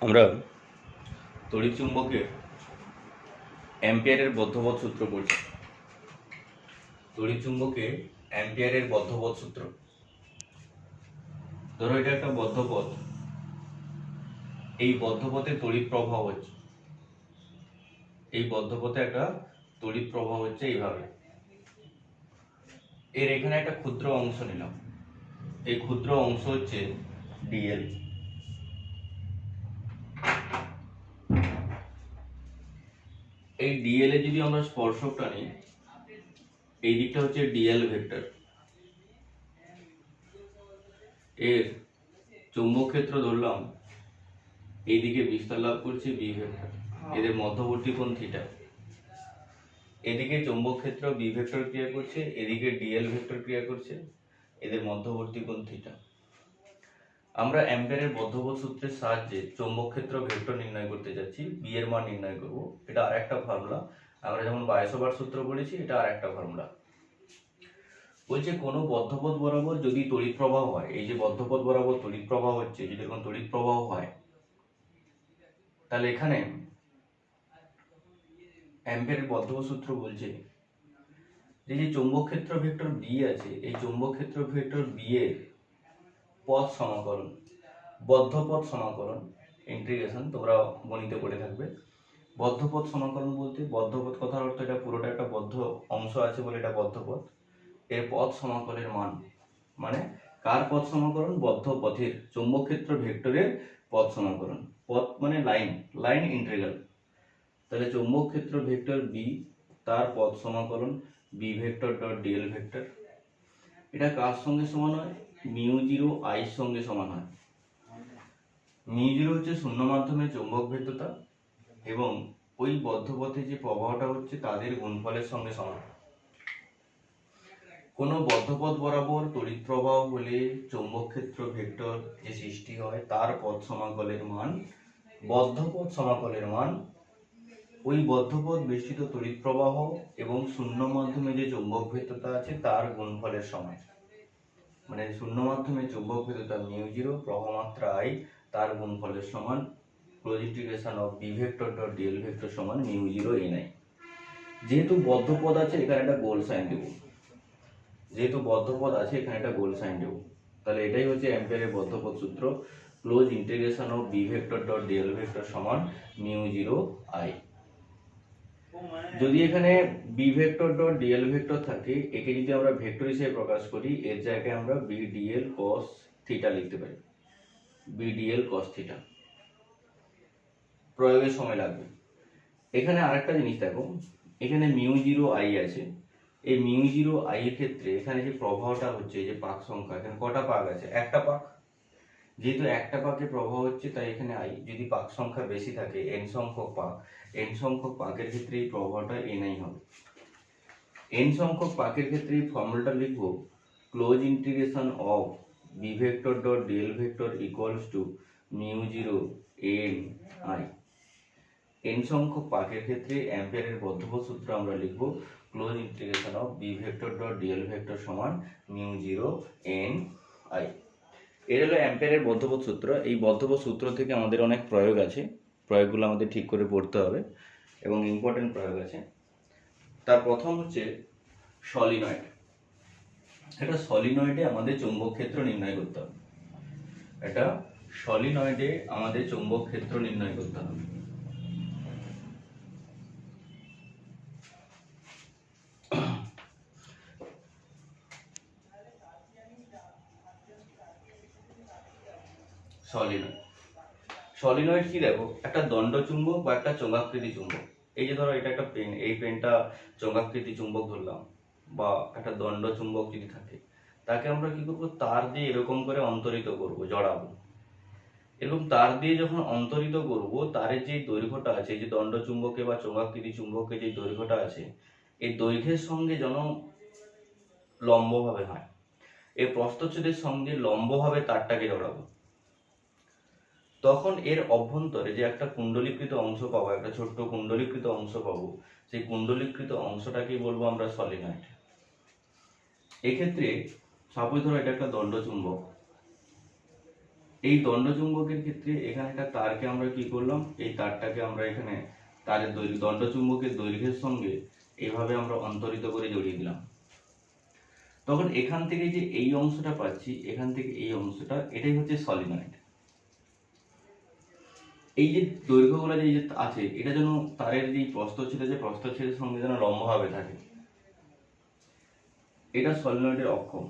আমরা তড়িৎ চুম্বকের অ্যাম্পিয়ারের বদ্ধপদ সূত্র পড়ছি। তড়িৎ চুম্বকে অ্যাম্পিয়ারের বদ্ধপদ সূত্র। ধরো এটা একটা বদ্ধপদ, এই বদ্ধপথে তড়িৎ প্রবাহ হচ্ছে, এই বদ্ধপথে একটা তড়িৎ প্রবাহ হচ্ছে এইভাবে। এর এখানে একটা ক্ষুদ্র অংশ নিলাম, এই ক্ষুদ্র অংশ হচ্ছে ডিএল। এই ডিএল এ যদি আমরা স্পর্শক টানি, এই দিকটা হচ্ছে ডিএল ভেক্টর। এর চৌম্বক ক্ষেত্র ধরলাম এইদিকে বিস্তার লাভ করছে বি ভেক্টর, এদের মধ্যবর্তী কোণ থিটা। এদিকে চৌম্বক ক্ষেত্র বি ভেক্টর ক্রিয়া করছে, এদিকে ডিএল ভেক্টর ক্রিয়া করছে, এদের মধ্যবর্তী কোণ থিটা। আমরা অ্যাম্পিয়ারের বদ্ধপদ সূত্রের সাহায্যে চৌম্বক ক্ষেত্র ভেক্টর নির্ণয় করতে যাচ্ছি, বি এর মান নির্ণয় করব। এটা আরেকটা ফর্মুলা, আমরা যেমন বায়োসাভার্ট সূত্র পড়েছি, এটা আরেকটা ফর্মুলা। বলছে কোনো বদ্ধপথ বরাবর যদি তড়িৎ প্রবাহ হয়, এই যে বদ্ধপথ বরাবর তড়িৎ প্রবাহ হচ্ছে, যদি এরকম তড়িৎ প্রবাহ হয়, তাহলে এখানে অ্যাম্পিয়ারের বদ্ধপথ সূত্র বলছে যে চৌম্বক ক্ষেত্র ভেক্টর বি আছে, এই চৌম্বক ক্ষেত্র ভেক্টর বি এর পথ সমাকলন, বদ্ধপথ সমাকলন, ইন্টিগ্রেশন তোমরা গণিতে পড়ে থাকবে। বদ্ধপথ সমাকলন বলতে, বদ্ধপথ কথার অর্থ এটা পুরোটা একটা বদ্ধ অংশ আছে বলে এটা বদ্ধপথ। এর পথ সমাকলের মান মানে কার পথ সমাকলন? বদ্ধ পথের চৌম্বক ক্ষেত্র ভেক্টরের পথ সমাকলন। পথ মানে লাইন, লাইন ইন্টিগ্রাল। তাহলে চৌম্বক ক্ষেত্র ভেক্টর বি, তার পথ সমাকলন B vector dot DL vector. এটা কার সঙ্গে সমান হয়? মিউ জিরো আই সঙ্গে সমান হয়। মিউ জিরো হচ্ছে শূন্য মাধ্যমে চৌম্বক ভেদ্যতা এবং ওই বদ্ধপথে যে প্রবাহটা হচ্ছে তাদের গুণফলের সঙ্গে সমান। কোনো বদ্ধপথ বরাবর তড়িৎ প্রবাহ হলে চৌম্বক ক্ষেত্র ভেক্টর যে সৃষ্টি হয় তার পথ সমাকলের মান, বদ্ধপথ সমাকলের মান ওই বদ্ধপথ বেষ্টিত তড়িৎ প্রবাহ এবং শূন্য মাধ্যমে যে চৌম্বক ভেদ্যতা আছে তার গুণফলের সমান। মানে শূন্য মাধ্যমে চৌম্বক ভেদ্যতা মিউ জিরো, প্রবাহমাত্রা আই, তার গুণফলের সমান close integration of B vector dot DL vector সমান মিউ জিরো এন আই। যেহেতু বদ্ধপদ আছে এখানে একটা গোল সাইন দেব, যেহেতু বদ্ধপদ আছে এখানে একটা গোল সাইন দেব। তাহলে এটাই হচ্ছে অ্যাম্পিয়ারের বদ্ধপদ সূত্র, close integration of B vector dot DL vector সমান মিউ জিরো আই। যদি এখানে B vector dot DL vector থাকে, একে যদি আমরা ভেক্টর হিসেবে প্রকাশ করি, এর জায়গায় আমরা বি ডিএল কস থিটা লিখতে পারি, বি ডিএল কস থিটা। প্রয়োগের সময় লাগবে। এখানে আরেকটা জিনিস দেখো, এখানে মিউ জিরো আই আছে, এই মিউ জিরো আই এর ক্ষেত্রে এখানে যে প্রবাহটা হচ্ছে, যে পাক সংখ্যা, এখানে কটা পাক আছে? একটা পাক। যেহেতু একটা পাকে প্রবাহ হচ্ছে তাই এখানে আই। যদি পাক সংখ্যা বেশি থাকে, এন সংখ্যক পাক, এন সংখ্যক পাকের ক্ষেত্রে এই প্রবাহটা এনআই হবে। এন সংখ্যক পাকের ক্ষেত্রে এই ফর্মুলাটা লিখবো, close integration of B vector dot DL vector equals to mu zero N I. N সংখ্যক পাকের ক্ষেত্রে অ্যাম্পিয়ারের বদ্ধপদ সূত্র আমরা লিখব, close integration of B vector dot DL vector সমান মিউ জিরো এন আই। এর হলো অ্যাম্পিয়ারের বদ্ধপদ সূত্র। এই বদ্ধপদ সূত্র থেকে আমাদের অনেক প্রয়োগ আছে, প্রয়োগগুলো আমাদের ঠিক করে পড়তে হবে এবং ইম্পর্টেন্ট প্রয়োগ আছে। তার প্রথম হচ্ছে সলিনয়েড। এটা সলিনয়েডে আমাদের চৌম্বক ক্ষেত্র নির্ণয় করতে হবে। এটা সলিনয়েডে আমাদের চৌম্বক ক্ষেত্র নির্ণয় করতে হবে। সলিনয়েড, সলিনয়েড কি দেখো, একটা দণ্ড চুম্বক বা একটা চোঙাকৃতি চুম্বক। এই যে ধরো এটা একটা পেন, এই পেনটা চোঙাকৃতি চুম্বক ধরলাম, বা একটা দণ্ড চুম্বক যদি থাকে, তাকে আমরা কি করবো, তার দিয়ে এরকম করে অন্তরিত করব, জড়াবো। এরকম তার দিয়ে যখন অন্তরিত করব, তার যে দৈর্ঘ্যটা আছে, যে দণ্ড চুম্বকে বা চোঙাকৃতি চুম্বকে যে দৈর্ঘ্যটা আছে, এই দৈর্ঘ্যের সঙ্গে যেন লম্বভাবে হয়, এই প্রস্থচ্ছেদের সঙ্গে লম্বভাবে তারটাকে জড়াবো। তখন এর অভ্যন্তরে যে একটা কুণ্ডলীকৃত অংশ পাবো, একটা ছোট্ট কুণ্ডলীকৃত অংশ পাবো, সেই কুণ্ডলীকৃত অংশটাকেই বলবো আমরা সলিনয়েড। এক্ষেত্রে সাপোজ ধরো এটা একটা দণ্ড চুম্বক, এই দণ্ডচুম্বকের ক্ষেত্রে এখানে একটা তারকে আমরা কি করলাম, এই তারটাকে আমরা এখানে তারের দণ্ডচুম্বকের দৈর্ঘ্যের সঙ্গে এইভাবে আমরা অন্তরিত করে জড়িয়ে দিলাম। তখন এখান থেকে যে এই অংশটা পাচ্ছি, এখান থেকে এই অংশটা, এটাই হচ্ছে সলিনয়েড। এই যে দৈর্ঘ্যগুলো যে আছে, এটা যেন তারের যে প্রস্থচ্ছেদ আছে, প্রস্থচ্ছেদের সঙ্গে যেন লম্বভাবে থাকে, এটা সলিনয়েডের অক্ষম।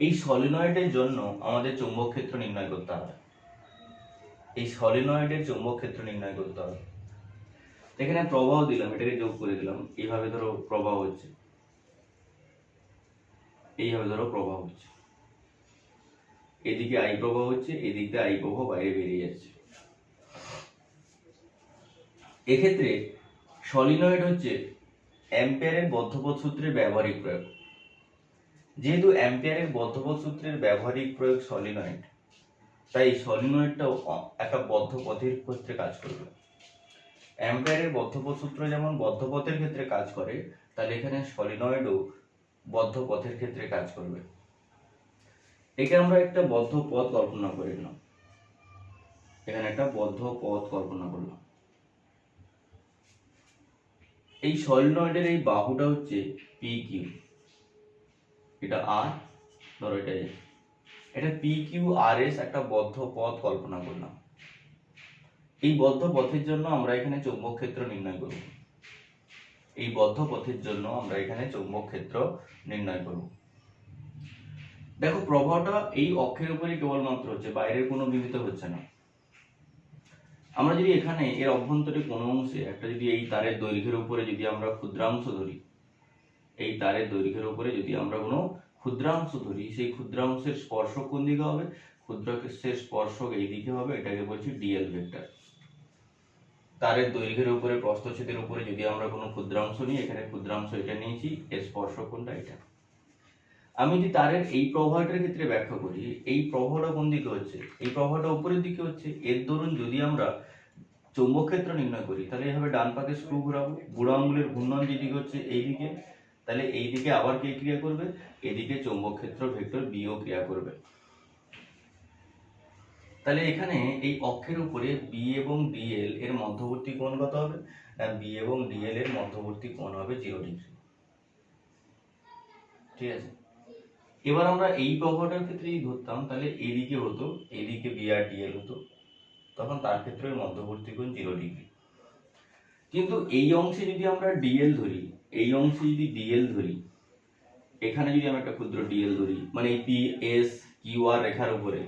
এই সলিনয়েডের জন্য আমাদের চৌম্বক ক্ষেত্র নির্ণয় করতে হবে। এই সলিনয়েডের চৌম্বক ক্ষেত্র নির্ণয় করতে হবে। এখানে প্রবাহ দিলাম, এটাকে যোগ করে দিলাম, এইভাবে ধরো প্রবাহ হচ্ছে, এইভাবে ধরো প্রবাহ হচ্ছে, এদিকে আই প্রবাহ হচ্ছে, এদিকে আই প্রবাহ বাইরে বেরিয়ে যাচ্ছে। এক্ষেত্রে সলিনয়েড হচ্ছে অ্যাম্পিয়ারের বদ্ধপদ সূত্রের ব্যবহারিক প্রয়োগ। যেহেতু অ্যাম্পিয়ারের বদ্ধপদ সূত্রের ব্যবহারিক প্রয়োগ সলিনয়েড, তাই সলিনয়েডটাও একটা বদ্ধ পথের ক্ষেত্রে কাজ করবে। অ্যাম্পিয়ারের বদ্ধপদ সূত্র যেমন বদ্ধ পথের ক্ষেত্রে কাজ করে, তাহলে এখানে সলিনয়েডও বদ্ধ পথের ক্ষেত্রে কাজ করবে। একে আমরা একটা বদ্ধ পথ কল্পনা করে নিলাম, এখানে একটা বদ্ধ পথ কল্পনা করলাম। এই সলিনয়েডের এই বাহুটা হচ্ছে পি কিউ, এটা আর, ধরো এটা পি কিউ আর এস একটা বদ্ধ পথ কল্পনা করলাম। এই বদ্ধ পথের জন্য আমরা এখানে চৌম্বক ক্ষেত্র নির্ণয় করব। এই বদ্ধ পথের জন্য আমরা এখানে চৌম্বক ক্ষেত্র নির্ণয় করব। দেখো প্রবাহটা এই অক্ষের উপরই কেবলমাত্র হচ্ছে, বাইরের কোনো বিন্দুতে হচ্ছে না। আমরা যদি এখানে এর অভ্যন্তরে কোনো অংশে একটা, যদি এই তারের দৈর্ঘ্যের উপরে যদি আমরা ক্ষুদ্রাংশ ধরি, এই তারের দৈর্ঘ্যের উপরে যদি আমরা কোনো ক্ষুদ্রাংশ ধরি, সেই ক্ষুদ্রাংশের স্পর্শক কোন দিকে হবে, ক্ষুদ্রাংশের স্পর্শক এই দিকে হবে, এটাকে বলছি ডিএল ভেক্টর। তারের দৈর্ঘ্যের উপরে প্রস্থচ্ছেদের উপরে যদি আমরা কোনো ক্ষুদ্রাংশ নিই, এখানে ক্ষুদ্রাংশ এটা নিয়েছি, এর স্পর্শক কোনটা, এটা। আমি যদি তারের এই প্রবাহটার ক্ষেত্রে ব্যাখ্যা করি, এই প্রবাহটা কোন দিকে হচ্ছে, এই প্রবাহটা উপরের দিকে হচ্ছে। এর দরুন যদি আমরা চৌম্বক ক্ষেত্র নির্ণয় করি, তাহলে এভাবে ডান পাকে স্ক্রু ঘোরাবো, বুড়ো আঙুলের ঘূর্ণন যেদিকে হচ্ছে এই দিকে, তাহলে এই দিকে আবার কে ক্রিয়া করবে, এদিকে চৌম্বক ক্ষেত্র ভেক্টর বিও ক্রিয়া করবে। তাহলে এখানে এই অক্ষের উপরে বি এবং ডিএল এর মধ্যবর্তী কোণ কত হবে, না বি এবং ডিএল এর মধ্যবর্তী কোণ হবে 0 ডিগ্রি। ঠিক আছে, এবার আমরা এই প্রবাহটার ক্ষেত্রে যদি ধরতাম, তাহলে এদিকে হতো, এদিকে বি আর ডিএল হতো, তখন তার ক্ষেত্রে মধ্যবর্তী কোণ 0 ডিগ্রি। কিন্তু এই অংশে যদি আমরা ডিএল ধরি, এই অংশে যদি ডিএল ধরি, এখানে যদি আমি একটা ক্ষুদ্র ডিএল ধরি, মানে এই পি এস কিউ আর রেখার উপরে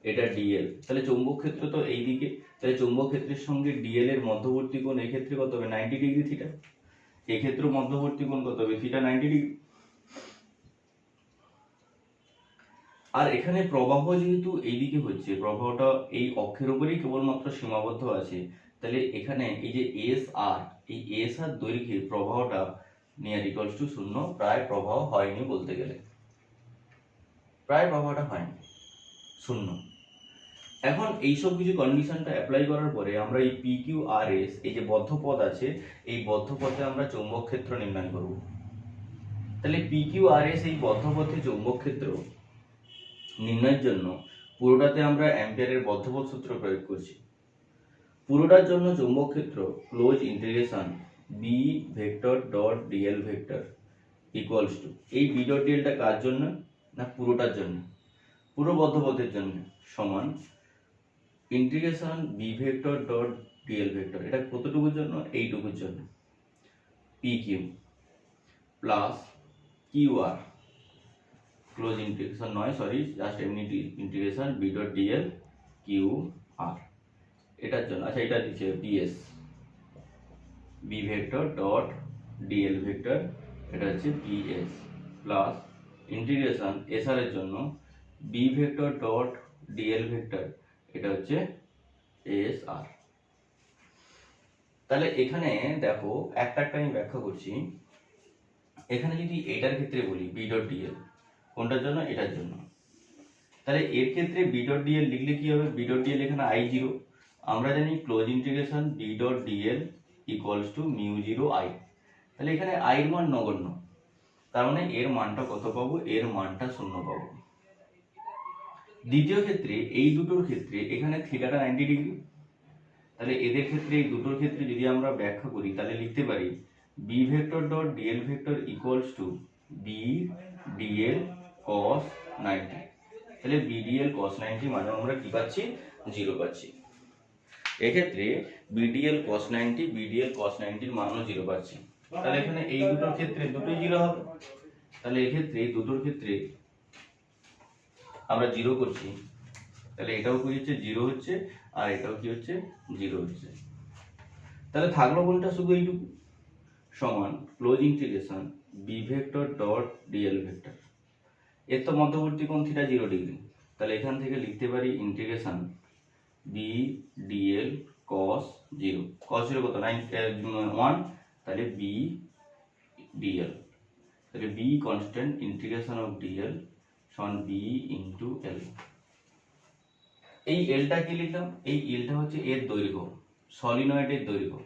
এটা ডিএল, তাহলে চৌম্বক ক্ষেত্র তো এই দিকে, তাহলে চৌম্বক ক্ষেত্রের সঙ্গে ডিএল এর মধ্যবর্তী কোণ এই ক্ষেত্রে কত হবে, 90 ডিগ্রি থিটা। এই ক্ষেত্রে মধ্যবর্তী কোণ কত হবে, থিটা 90 ডিগ্রি। আর এখানে প্রবাহ যেহেতু এইদিকে হচ্ছে, প্রবাহটা এই অক্ষের উপরেই কেবলমাত্র সীমাবদ্ধ আছে, তাহলে এখানে এই যে এস আর, এই এস আর দৈর্ঘ্যে প্রবাহটা নিয়ার ইকুয়ালস টু 0, প্রায় প্রবাহ হয়নি বলতে গেলে, প্রায় প্রবাহটা হয়নি, 0। এখন এইসব কিছু কন্ডিশনটা অ্যাপ্লাই করার পরে আমরা এই পি কিউ আর এস, এই যে বদ্ধ পথ আছে, এই বদ্ধ পথে আমরা চৌম্বক ক্ষেত্র নির্ণয় করব। তাহলে পি কিউ আর এস এই বদ্ধ পথে চৌম্বক ক্ষেত্র নির্ণয়ের জন্য পুরোটাতে আমরা অ্যাম্পিয়ারের বদ্ধপদ সূত্র প্রয়োগ করছি। পুরোটার জন্য চৌম্বক ক্ষেত্র close integration B vector dot DL vector equals to, এই বি ডট ডিএলটা কার জন্য, না পুরোটার জন্য, পুরো বদ্ধপথের জন্য, সমান integration B vector dot DL vector, এটা কতটুকুর জন্য, এইটুকুর জন্য, P Q plus Q R, close integration নয়, সরি, জাস্ট এমনি integration B dot DL Q R, এটার জন্য। আচ্ছা, এটা দিচ্ছে PS, B vector dot DL vector, এটা হচ্ছে পিএস, প্লাস ইন্টিগ্রেশন এস আর এর জন্য B vector dot DL vector, এটা হচ্ছে এস আর। তাহলে এখানে দেখো একটা একটা আমি ব্যাখ্যা করছি। এখানে যদি এটার ক্ষেত্রে বলি বি ডট ডিএল, কোনটার জন্য, এটার জন্য, তাহলে এর ক্ষেত্রে বি ডট ডিএল লিখলে কি হবে, বি ডট ডিএল এখানে আই জিরো, আমরা জানি close integration B dot DL equals to mu zero I, তাহলে এখানে আই এর মান নগণ্য, তার মানে এর মানটা কত পাবো, এর মানটা 0 পাবো। দ্বিতীয় ক্ষেত্রে এই দুটোর ক্ষেত্রে এখানে থিটাটা 90 ডিগ্রি, তাহলে এদের ক্ষেত্রে এই দুটোর ক্ষেত্রে যদি আমরা ব্যাখ্যা করি তাহলে লিখতে পারি B vector dot DL vector equals to B DL cos 90। তাহলে বি ডিএল কস 90 মানে আমরা কি পাচ্ছি, 0 পাচ্ছি। এক্ষেত্রে বিডিএল কস 90 বিডিএল কস 90 এর মানও 0 পাচ্ছি। তাহলে এখানে এই দুটোর ক্ষেত্রে দুটোই 0 হবে। তাহলে এক্ষেত্রে দুটোর ক্ষেত্রে আমরা 0 করছি, তাহলে এটাও কি হচ্ছে 0 হচ্ছে, আর এটাও কি হচ্ছে 0 হচ্ছে। তাহলে থাকলো কোনটা, শুধু এইটুকু সমান close integration B vector dot DL vector. এর তো মধ্যবর্তী কোণ থিটা 0 ডিগ্রি, তাহলে এখান থেকে লিখতে পারি integration B DL cos 0, cos 0 কত 1, তাহলে বি ডিএল, তাহলে B constant integration of DL সমান বি ইন্টু এল। এই এলটা কি লিখলাম, এই এলটা হচ্ছে এর দৈর্ঘ্য, সলিনয়েডের দৈর্ঘ্য,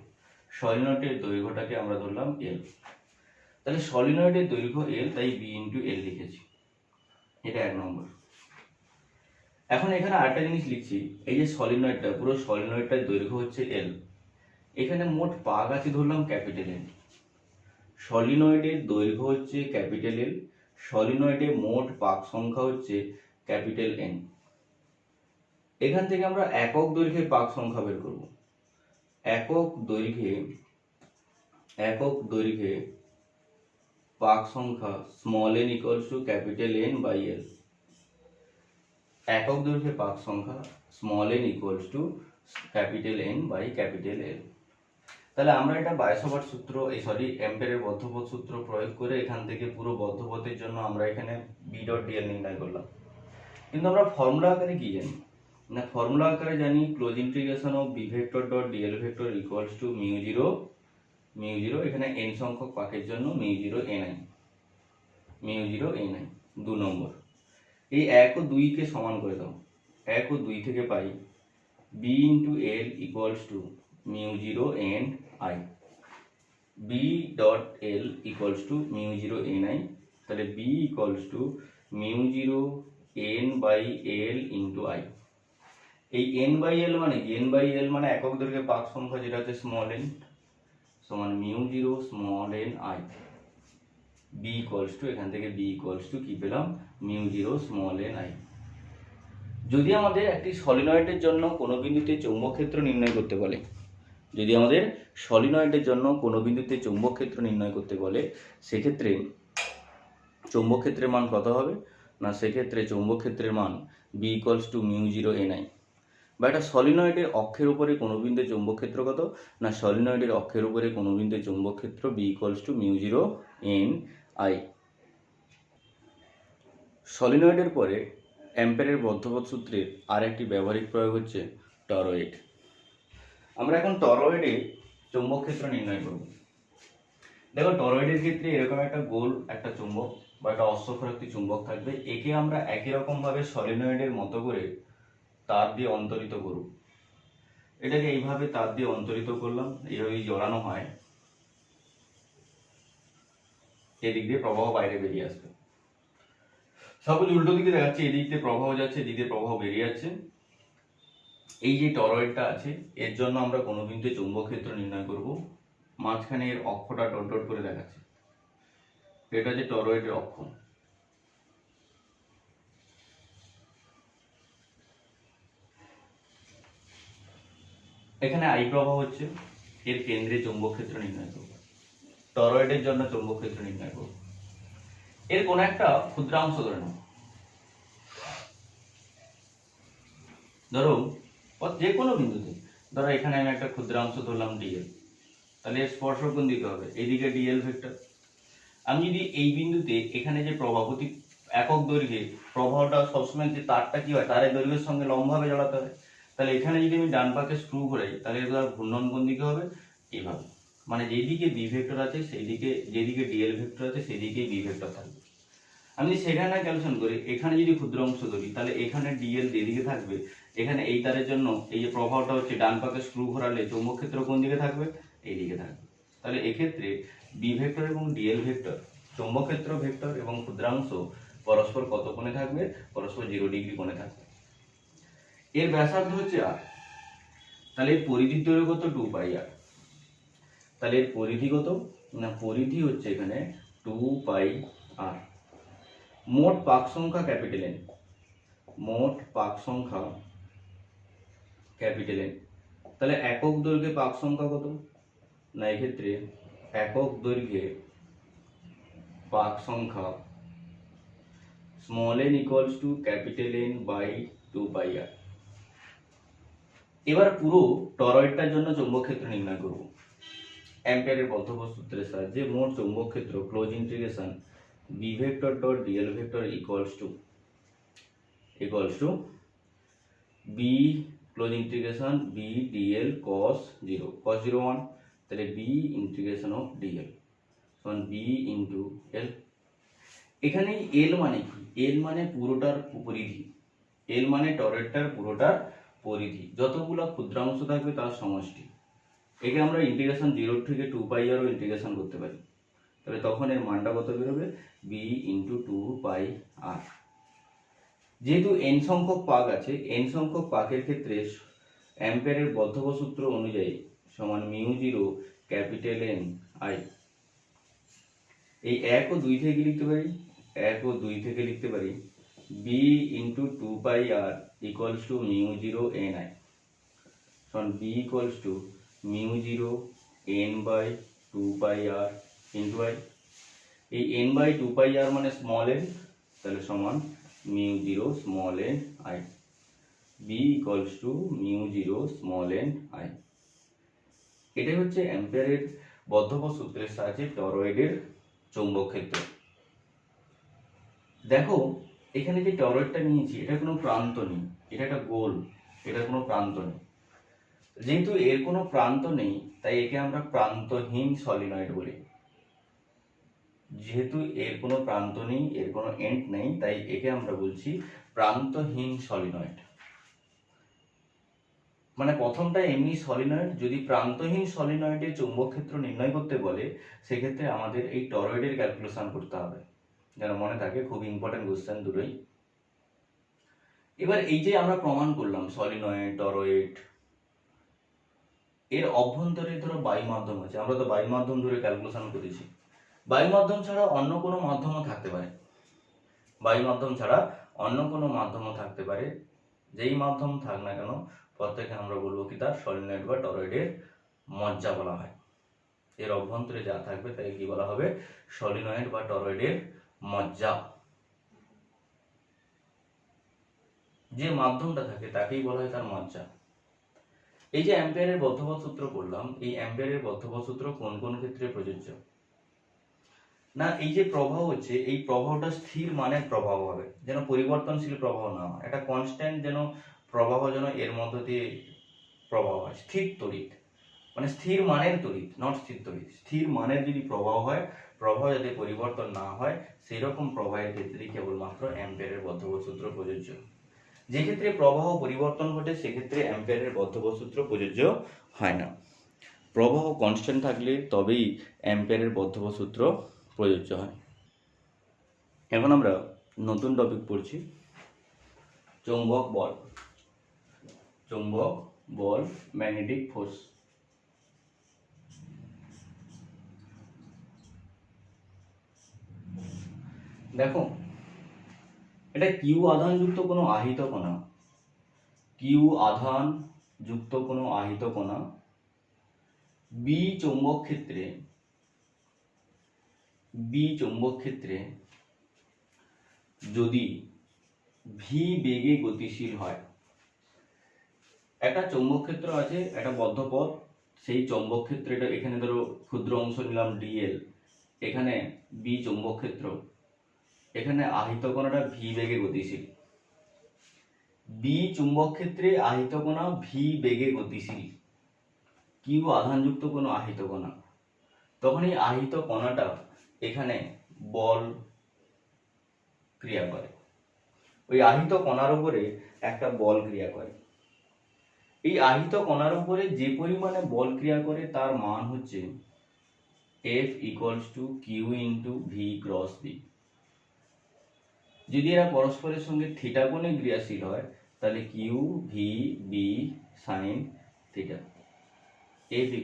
সলিনয়েডের দৈর্ঘ্যটাকে আমরা ধরলাম এল। তাহলে সলিনয়েডের দৈর্ঘ্য এল, তাই বি ইন্টু এল লিখেছি, এটা 1 নম্বর। এখন এখানে আরেকটা জিনিস লিখছি, এই যে সলিনয়েডটা, পুরো সলিনয়েডটার দৈর্ঘ্য হচ্ছে এল, এখানে মোট পাক আছে ধরলাম ক্যাপিটাল এন। সলিনয়েডের দৈর্ঘ্য হচ্ছে ক্যাপিটাল এল, সলিনয়েডে মোট পাক সংখ্যা হচ্ছে ক্যাপিটাল এন। এখান থেকে আমরা একক দৈর্ঘ্যে পাক সংখ্যা বের করব। একক দৈর্ঘ্যে পাক সংখ্যা small N equals to capital N by L. একক দৈর্ঘ্যে পাক সংখ্যা small N equals to capital N by capital L. তাহলে আমরা এটা বায়সভাট সূত্র, অ্যাম্পিয়ারের বদ্ধপথ সূত্র প্রয়োগ করে এখান থেকে পুরো বদ্ধপথের জন্য আমরা এখানে বি ডট ডিএল নির্ণয় করলাম। কিন্তু আমরা ফর্মুলা আকারে কি জানি না, ফর্মুলা আকারে জানি close integration of B vector dot DL vector equals to mu zero, এখানে n সংখ্যক পাকের জন্য মিউ জিরো ni। 2 নম্বর, এই 1 ও 2 কে সমান করে দাও, 1 ও 2 থেকে pi b into L equals to mu zero N I, B dot L equals to mu zero N I. তাহলে B equals to mu zero N by L into I. এই N by L মানে কি, N by L মানে একক দৈর্ঘ্যে পাক সংখ্যা যেটা হচ্ছে স্মল এন, সমান mu zero small N I. B equals to, এখান থেকে বি ইকুয়ালস টু কি পেলাম, mu zero small N I. যদি আমাদের একটি সলিনয়েডের জন্য কোনো বিন্দুতে চৌম্বক ক্ষেত্র নির্ণয় করতে বলে, যদি আমাদের সলিনয়েডের জন্য কোনো বিন্দুতে চৌম্বক ক্ষেত্র নির্ণয় করতে বলে, সেক্ষেত্রে চৌম্বক ক্ষেত্রের মান কত হবে না, সেক্ষেত্রে চৌম্বক ক্ষেত্রের মান B equals to mu zero N I. বা এটা সলিনয়েডের অক্ষের উপরে কোনো বিন্দুতে চৌম্বক ক্ষেত্র কত না, সলিনয়েডের অক্ষের উপরে কোনো বিন্দুতে চৌম্বক ক্ষেত্র B equals to mu zero N I. সলিনয়েডের পরে অ্যাম্পিয়ারের বদ্ধপথ সূত্রের আর একটি ব্যবহারিক প্রয়োগ হচ্ছে টরয়েড। আমরা এখন টরয়েডে চৌম্বক ক্ষেত্র নির্ণয় করব। দেখো টরয়েডের ক্ষেত্রে এরকম একটা গোল একটা চুম্বক বা একটা অশ্বক্ষর একটি চুম্বক থাকবে, একে আমরা একই রকম ভাবে সলিনয়েডের মতো করে তার দিয়ে অন্তরিত করব। এটাকে এইভাবে তার দিয়ে অন্তরিত করলাম, এইভাবেই জড়ানো হয়, এদিক দিয়ে প্রবাহ বাইরে বেরিয়ে আসবে। সবুজ উল্টো দিকে দেখাচ্ছে, এদিক দিয়ে প্রবাহ যাচ্ছে, এদিক দিয়ে প্রবাহ বেরিয়ে যাচ্ছে। এই যে টরয়েডটা আছে, এর জন্য আমরা কোনো বিন্দুতে চৌম্বক ক্ষেত্র নির্ণয় করব। মাঝখানে এর অক্ষটা ডট ডট করে দেখাচ্ছে, এটা হচ্ছে টরয়েডের অক্ষ। এখানে আই প্রবাহ হচ্ছে, এর কেন্দ্রে চৌম্বক ক্ষেত্র নির্ণয় করব। টরয়েডের জন্য চৌম্বক ক্ষেত্র নির্ণয় করব। এর কোন একটা ক্ষুদ্রাংশ ধরে নাও, ধরো যে কোনো বিন্দুতে, ধরো এখানে আমি একটা ক্ষুদ্রাংশ ধরলাম ডিএল, তাহলে এর স্পর্শক কোণ দিতে হবে, এইদিকে ডিএল ভেক্টর। আমি যদি এই বিন্দুতে এখানে যে প্রবাহ প্রতি একক দৈর্ঘ্যে প্রবাহটা সবসময় যে তারটা কি হয়, তারের দৈর্ঘ্যের সঙ্গে লম্বভাবে জড়াতে হয়, তাহলে এখানে যদি আমি ডান পাকে স্ক্রু ঘোরাই, তাহলে এর ঘূর্ণন কোন দিকে হবে, এইভাবে, মানে যেদিকে বি ভেক্টর আছে সেই দিকে, যেদিকে ডিএল ভেক্টর আছে সেই দিকে বি ভেক্টর থাকবে। আমি সেখানে ক্যালকুলেশন করি, এখানে যদি ক্ষুদ্র অংশ ধরি, তাহলে এখানে ডিএল যেদিকে থাকবে, এখানে এই তারের জন্য এই যে প্রবাহটা হচ্ছে ডান পাকে স্ক্রু ঘোরালে চৌম্বক ক্ষেত্র কোন দিকে থাকবে, এই দিকে থাকবে। তাহলে এক্ষেত্রে বি ভেক্টর এবং ডিএল ভেক্টর, চৌম্বক ক্ষেত্র ভেক্টর এবং ক্ষুদ্রাংশ পরস্পর কত কোণে থাকবে, পরস্পর 0 ডিগ্রি কোণে থাকবে। এর ব্যাসার্ধ হচ্ছে আর, তাহলে এর পরিধির দৈর্ঘ্য কত 2 পাই আর। তাহলে এর পরিধি কত না, পরিধি হচ্ছে এখানে 2 পাই আর। মোট পাক সংখ্যা ক্যাপিটাল এন, মোট পাক সংখ্যা ক্যাপিটাল এন। তাহলে একক দৈর্ঘ্যে পাক সংখ্যা কত না, এক্ষেত্রে একক দৈর্ঘ্যে পাক সংখ্যা small N equals to capital N by 2 pi R. এবার পুরো টরয়েডটার জন্য চৌম্বক ক্ষেত্র নির্ণয় করব অ্যাম্পিয়ারের বদ্ধভূত সূত্রের সাহায্যে। মোট চৌম্বক ক্ষেত্র close integration B vector dot DL vector equals to B close integration B DL cos 0 1, তাহলে বি ইন্টিগ্রেশন অফ ডিএল সমান বি ইন্টু এল। এখানে এল মানে কি, এল মানে পুরোটার পরিধি, এল মানে টরয়েডটার পুরোটার পরিধি, যতগুলো ক্ষুদ্রাংশ থাকবে তার সমষ্টি। একে আমরা ইন্টিগ্রেশন 0 থেকে 2 পাই আরও ইন্টিগ্রেশন করতে পারি, তবে তখন এর মানটা কত বেরোবে, বি ইন্টু 2 পাই আর। যেহেতু এন সংখ্যক পাক আছে, এন সংখ্যক পাকের ক্ষেত্রে অ্যাম্পিয়ারের বদ্ধভূত সূত্র অনুযায়ী সমান মিউ 0 ক্যাপিটাল এন আই। এই 1 ও 2 থেকে লিখতে পারি, 1 ও 2 থেকে লিখতে পারি B into 2 pi R equals to mu 0 N I সমান B equals to mu 0 N by 2 pi R into I. এই এন বাই 2 পাই আর মানে স্মল এন, তাহলে সমান mu 0 small N I, B equals to mu 0 small N I. এটাই হচ্ছে অ্যাম্পিয়ারের বদ্ধভূত সূত্রের সাহায্যে টরয়েডের চৌম্বক ক্ষেত্র। দেখো এখানে যে টরয়েডটা নিয়েছি এটা কোনো প্রান্ত নেই, এটা একটা গোল, এটা কোনো প্রান্ত নেই। যেহেতু এর কোনো প্রান্ত নেই তাই একে আমরা প্রান্তহীন সলিনয়েড বলি। যেহেতু এর কোনো প্রান্ত নেই, এর কোনো এন্ড নেই, তাই একে আমরা বলছি প্রান্তহীন সলিনয়েড। মানে প্রথমটা এমনি সলিনয়েড, যদি প্রান্তহীন সলিনয়েডের চৌম্বক ক্ষেত্র নির্ণয় করতে বলে সেক্ষেত্রে আমাদের এই টরয়েডের ক্যালকুলেশন করতে হবে, যেন মনে থাকে, খুব ইম্পর্টেন্ট কোশ্চেন দুটোই। এবার এই যে আমরা প্রমাণ করলাম সলিনয়েড টরয়েড, এর অভ্যন্তরে ধরো বায়ু মাধ্যম আছে, আমরা তো বায়ু মাধ্যম ধরে ক্যালকুলেশন করেছি। বায়ু মাধ্যম ছাড়া অন্য কোনো মাধ্যমও থাকতে পারে, বায়ু মাধ্যম ছাড়া অন্য কোনো মাধ্যমও থাকতে পারে, যেই মাধ্যম থাক না কেন প্রত্যেকে আমরা বলবো কি তার সলিনয়েড বা টরয়েডের মজ্জা বলা হয়। এর অভ্যন্তরে যা থাকবে তাই কি বলা হবে, সলিনয়েড বা টরয়েডের মজ্জা। যে মাধ্যমটা থাকে তাকেই বলা হয় তার মজ্জা। এই যে অ্যাম্পিয়ারের বদ্ধভূত সূত্র পড়লাম, এই অ্যাম্পিয়ারের বদ্ধভূত সূত্র কোন কোন ক্ষেত্রে প্রযোজ্য না, এই যে প্রবাহ হচ্ছে এই প্রবাহটা স্থির মানের প্রবাহ হবে, যেন পরিবর্তনশীল প্রবাহ না হয়, একটা কনস্ট্যান্ট যেন প্রবাহ যেন এর মধ্য দিয়ে প্রবাহ হয়, স্থির তড়িৎ, মানে স্থির মানের তড়িৎ, নট স্থির তড়িৎ, স্থির মানের যদি প্রবাহ হয়, প্রবাহ যাতে পরিবর্তন না হয় সেই রকম প্রবাহের ক্ষেত্রেই কেবলমাত্র অ্যাম্পিয়ারের বদ্ধভূত সূত্র প্রযোজ্য। যে ক্ষেত্রে প্রবাহ পরিবর্তন ঘটে সেক্ষেত্রে অ্যাম্পিয়ারের বদ্ধভূত সূত্র প্রযোজ্য হয় না। প্রবাহ কনস্ট্যান্ট থাকলে তবেই অ্যাম্পিয়ারের বদ্ধভূত সূত্র প্রযোজ্য হয়। এখন আমরা নতুন টপিক পড়ছি, চৌম্বক বল। চৌম্বক বল, ম্যাগনেটিক ফোর্স। দেখো এটা কিউ আধান যুক্ত কোনো আহিত কণা, কিউ আধান যুক্ত কোনো আহিত কণা বি চৌম্বক ক্ষেত্রে যদি ভি বেগে গতিশীল হয়। একটা চৌম্বক ক্ষেত্র আছে, একটা বদ্ধ পথ, সেই চৌম্বক ক্ষেত্রে এটা এখানে ধরো ক্ষুদ্র অংশ নিলাম ডিএল, এখানে বি চৌম্বক ক্ষেত্র, এখানে আহিত কণাটা ভি বেগে গতিশীল। বি চুম্বক ক্ষেত্রে আহিত কণা ভি বেগে গতিশীল, কিউ আধানযুক্ত কোনো আহিত কণা, তখন এই আহিত কণাটা এখানে বল ক্রিয়া করে, ওই আহিত কণার উপরে একটা বল ক্রিয়া করে। এই আহিত কণার উপরে যে পরিমাণে বল ক্রিয়া করে তার মান হচ্ছে F equals to Q into V cross B. যদি এরা পরস্পরের সঙ্গে থিটা কোণে ক্রিয়াশীল হয় তাহলে Q V B sine theta. F